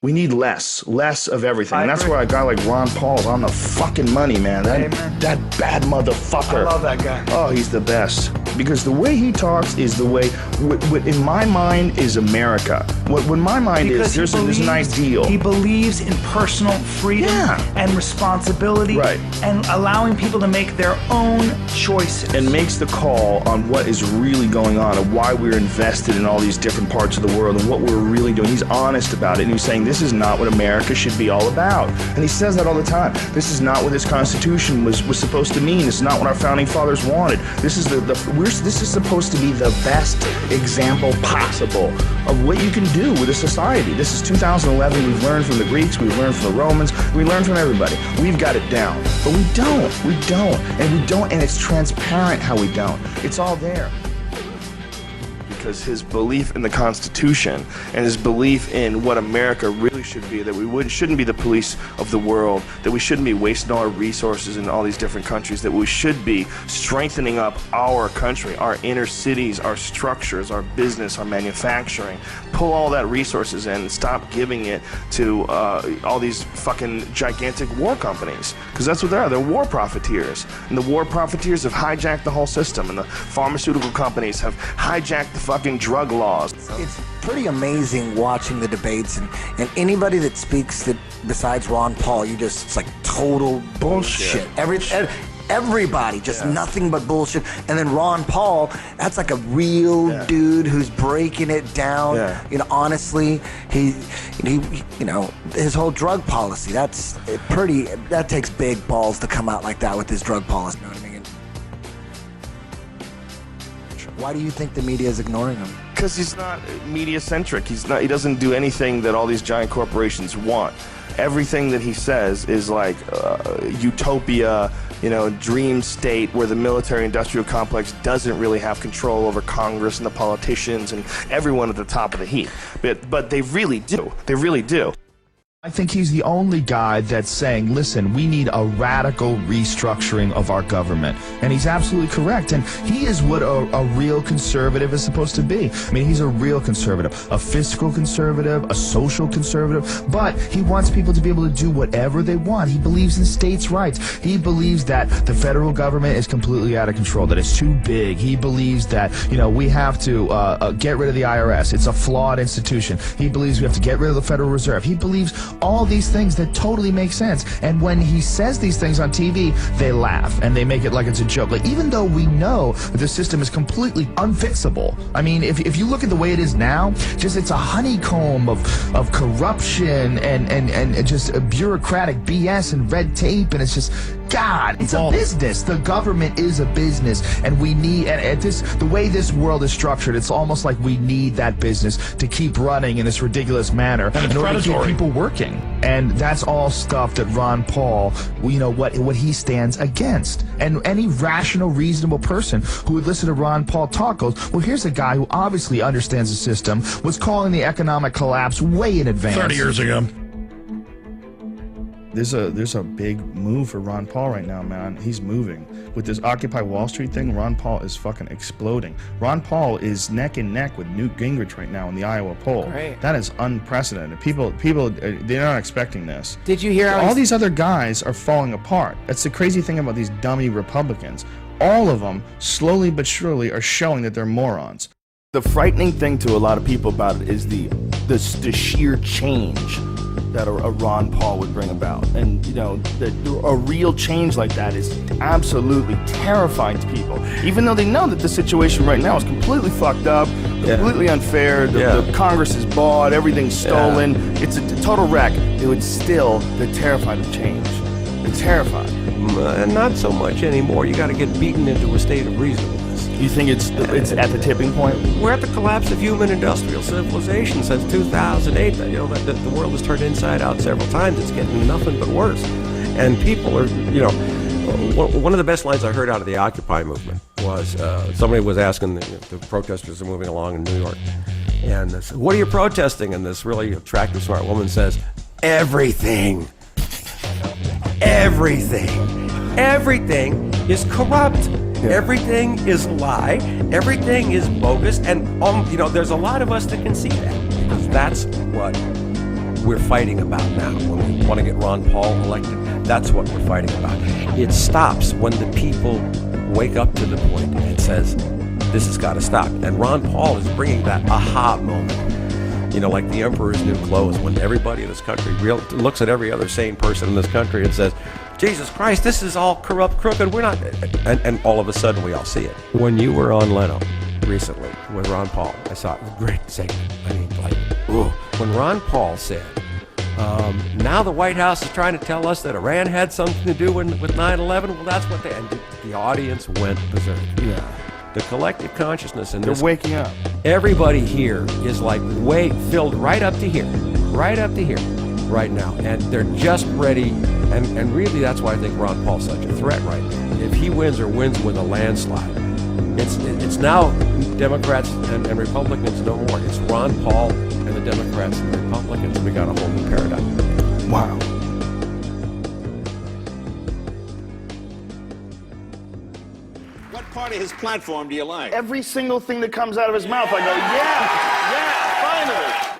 We need less of everything. And that's where a guy like Ron Paul's on the fucking money, man. That bad motherfucker. I love that guy. Oh, he's the best. Because the way he talks is the way, what in my mind is America. What my mind is, there's an ideal. He believes in personal freedom and responsibility and allowing people to make their own choices. And makes the call on what is really going on and why we're invested in all these different parts of the world and what we're really doing. He's honest about it, and he's saying this is not what America should be all about. And he says that all the time. This is not what this Constitution was supposed to mean. This is not what our founding fathers wanted. This is this is supposed to be the best example possible of what you can do with a society. This is 2011. We've learned from the Greeks. We've learned from the Romans. We learned from everybody. We've got it down. But we don't. And it's transparent how we don't. It's all there. Because his belief in the Constitution and his belief in what America really should be, that we shouldn't be the police of the world, that we shouldn't be wasting all our resources in all these different countries, that we should be strengthening up our country, our inner cities, our structures, our business, our manufacturing, pull all that resources in and stop giving it to all these fucking gigantic war companies, because that's what they are. They're war profiteers, and the war profiteers have hijacked the whole system, and the pharmaceutical companies have hijacked the fucking drug laws. It's pretty amazing watching the debates, and anybody that speaks that besides Ron Paul, it's like total bullshit. Everybody, just nothing but bullshit. And then Ron Paul, that's like a real dude who's breaking it down. Honestly, he his whole drug policy, that takes big balls to come out like that with his drug policy. You know what I mean? Why do you think the media is ignoring him? Because he's not media-centric. He doesn't do anything that all these giant corporations want. Everything that he says is like utopia, dream state where the military-industrial complex doesn't really have control over Congress and the politicians and everyone at the top of the heap. But they really do. They really do. I think he's the only guy that's saying, listen, we need a radical restructuring of our government. And he's absolutely correct. And he is what a real conservative is supposed to be. I mean, he's a real conservative, a fiscal conservative, a social conservative, but he wants people to be able to do whatever they want. He believes in states' rights. He believes that the federal government is completely out of control, that it's too big. He believes that, we have to get rid of the IRS. It's a flawed institution. He believes we have to get rid of the Federal Reserve. He believes all these things that totally make sense. And when he says these things on TV, they laugh and they make it like it's a joke. Like, even though we know that the system is completely unfixable. I mean, if you look at the way it is now, it's a honeycomb of corruption and just a bureaucratic BS and red tape, and it's just, God, it's a business. The government is a business, and we need, and the way this world is structured, it's almost like we need that business to keep running in this ridiculous manner in order to keep people working. And that's all stuff that Ron Paul, what he stands against. And any rational, reasonable person who would listen to Ron Paul talk goes, well, here's a guy who obviously understands the system, was calling the economic collapse way in advance. 30 years ago. There's a big move for Ron Paul right now, man. He's moving. With this Occupy Wall Street thing, Ron Paul is fucking exploding. Ron Paul is neck and neck with Newt Gingrich right now in the Iowa poll. Great. That is unprecedented. People, they're not expecting this. Did you hear all these other guys are falling apart? That's the crazy thing about these dummy Republicans. All of them, slowly but surely, are showing that they're morons. The frightening thing to a lot of people about it is the sheer change that a Ron Paul would bring about. And, a real change like that is absolutely terrifying to people. Even though they know that the situation right now is completely fucked up, completely unfair, the Congress is bought, everything's stolen, it's a total wreck. They're terrified of change. They're terrified. Not so much anymore. You got to get beaten into a state of reasonableness. You think it's at the tipping point? We're at the collapse of human industrial civilization since 2008. The world has turned inside out several times. It's getting nothing but worse. And people are, one of the best lines I heard out of the Occupy movement was somebody was asking, the protesters are moving along in New York, and they said, what are you protesting? And this really attractive, smart woman says, everything. Everything is corrupt. Everything is a lie. Everything is bogus. And there's a lot of us that can see that, because that's what we're fighting about now. When we want to get Ron Paul elected, that's what we're fighting about. It stops when the people wake up to the point and says, this has got to stop. And Ron Paul is bringing that aha moment. You know, like the emperor's new clothes, when everybody in this country looks at every other sane person in this country and says, Jesus Christ, this is all corrupt, crooked, we're not... And all of a sudden we all see it. When you were on Leno recently with Ron Paul, I saw it, a great segment. I mean, like, ooh. When Ron Paul said, now the White House is trying to tell us that Iran had something to do with 9/11, well, that's what they... And the audience went berserk. Yeah. The collective consciousness in They're this... waking up. Everybody here is like filled right up to here, right now. And they're just ready, and really that's why I think Ron Paul's such a threat right now. If he wins or wins with a landslide, it's now Democrats and Republicans no more. It's Ron Paul and the Democrats and the Republicans. We got a whole new paradigm. Wow. What part of his platform do you like? Every single thing that comes out of his mouth, I go, yeah, finally.